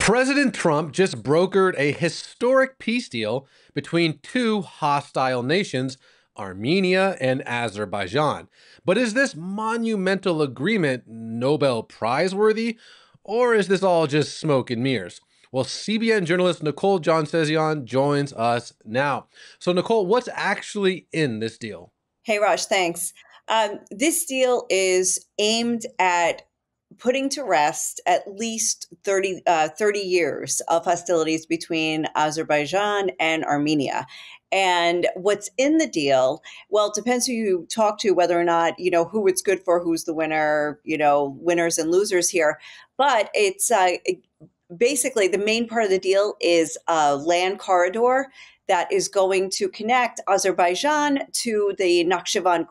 President Trump just brokered a historic peace deal between two hostile nations, Armenia and Azerbaijan. But is this monumental agreement Nobel Prize worthy, or is this all just smoke and mirrors? Well, CBN journalist Nicole Jansezian joins us now. So, Nicole, what's actually in this deal? Hey, Raj, thanks. This deal is aimed at putting to rest at least 30 years of hostilities between Azerbaijan and Armenia. And what's in the deal, well, it depends who you talk to, whether or not, who it's good for, who's the winner, winners and losers here. But it's basically the main part of the deal is a land corridor that is going to connect Azerbaijan to the Nakhchivan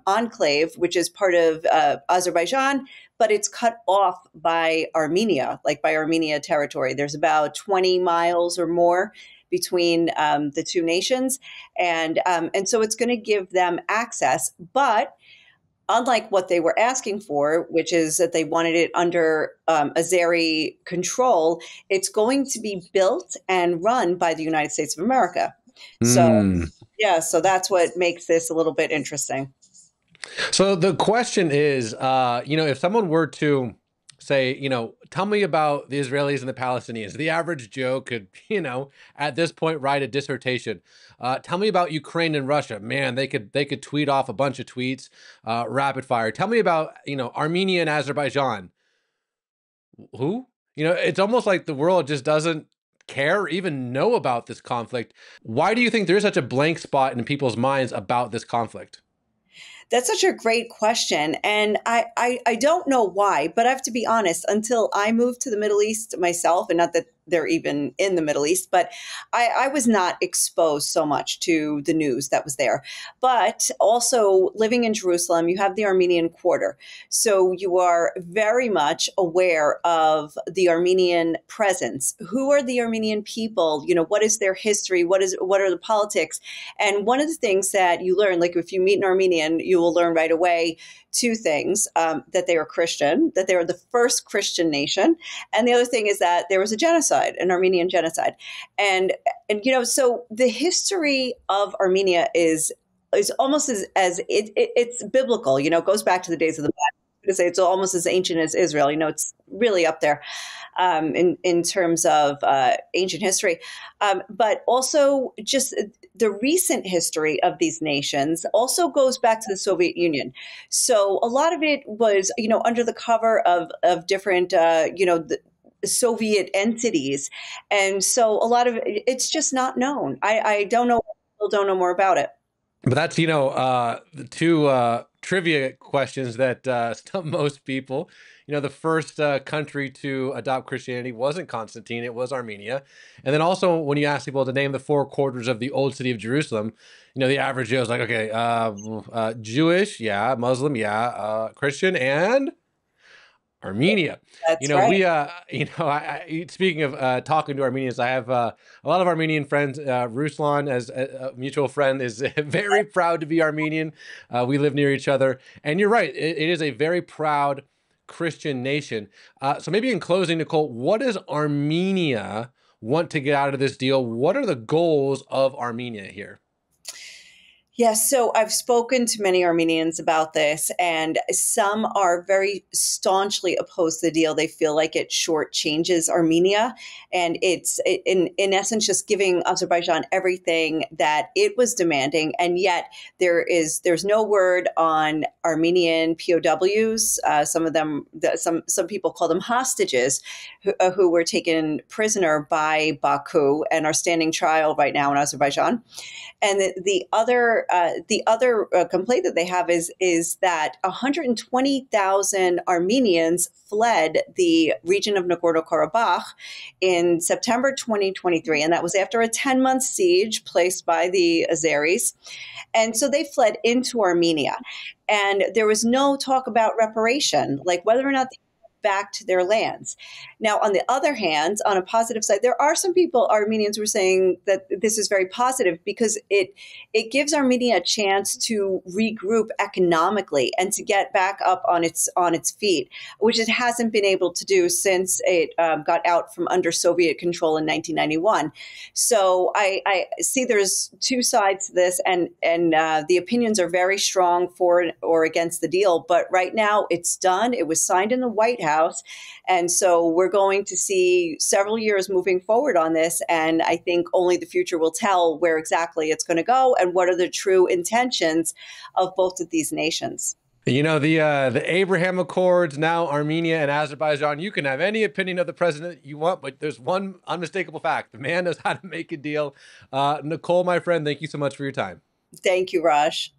enclave, which is part of Azerbaijan, but it's cut off by Armenia, like by Armenia territory. There's about 20 miles or more between the two nations. And so it's going to give them access. But unlike what they were asking for, which is that they wanted it under Azeri control, it's going to be built and run by the United States of America. So, yeah, so that's what makes this a little bit interesting. So the question is, if someone were to say, tell me about the Israelis and the Palestinians, the average Joe could, at this point write a dissertation. Tell me about Ukraine and Russia. Man, they could tweet off a bunch of tweets, rapid fire. Tell me about, Armenia and Azerbaijan. Who? It's almost like the world just doesn't care or even know about this conflict. Why do you think there's such a blank spot in people's minds about this conflict? That's such a great question. And I don't know why, but I have to be honest, until I moved to the Middle East myself, and not that they're even in the Middle East, but I was not exposed so much to the news that was there. But also living in Jerusalem, you have the Armenian quarter. So you are very much aware of the Armenian presence. Who are the Armenian people? What is their history? What are the politics? And one of the things that you learn, like if you meet an Armenian, you will learn right away two things, that they are Christian, that they are the first Christian nation. And the other thing is that there was a genocide, an Armenian genocide. And so the history of Armenia is almost as it's biblical, it goes back to the days of the Bible. To say it's almost as ancient as Israel. It's really up there in terms of ancient history. But also just the recent history of these nations also goes back to the Soviet Union. So a lot of it was, under the cover of different, the Soviet entities. And so a lot of it's just not known. I don't know. People don't know more about it. But that's, the two trivia questions that stump most people. The first country to adopt Christianity wasn't Constantine, it was Armenia. And then also when you ask people to name the four quarters of the old city of Jerusalem, the average Joe is like, okay, Jewish, yeah, Muslim, yeah, Christian, and Armenia. That's right. Speaking of talking to Armenians, I have a lot of Armenian friends. Ruslan, as a mutual friend, is very proud to be Armenian. We live near each other. And you're right, it is a very proud Christian nation. So maybe in closing, Nicole, what does Armenia want to get out of this deal? What are the goals of Armenia here? Yes, so I've spoken to many Armenians about this, and some are very staunchly opposed to the deal. They feel like it shortchanges Armenia, and it's in essence just giving Azerbaijan everything that it was demanding, and yet there's no word on Armenian POWs. Some of them, some people call them hostages, who were taken prisoner by Baku and are standing trial right now in Azerbaijan. And the other complaint that they have is that 120,000 Armenians fled the region of Nagorno-Karabakh in September 2023, and that was after a 10-month siege placed by the Azeris. And so they fled into Armenia, and there was no talk about reparation, like whether or not back to their lands. Now, on the other hand, on a positive side, there are some people, Armenians, were saying that this is very positive because it gives Armenia a chance to regroup economically and to get back up on its feet, which it hasn't been able to do since it got out from under Soviet control in 1991. So I see there's two sides to this, and the opinions are very strong for or against the deal. But right now, it's done. It was signed in the White House, and so we're going to see several years moving forward on this. And I think only the future will tell where exactly it's going to go and what are the true intentions of both of these nations. You know, the Abraham Accords, now Armenia and Azerbaijan, you can have any opinion of the president you want, but there's one unmistakable fact. The man knows how to make a deal. Nicole, my friend, thank you so much for your time. Thank you, Raj.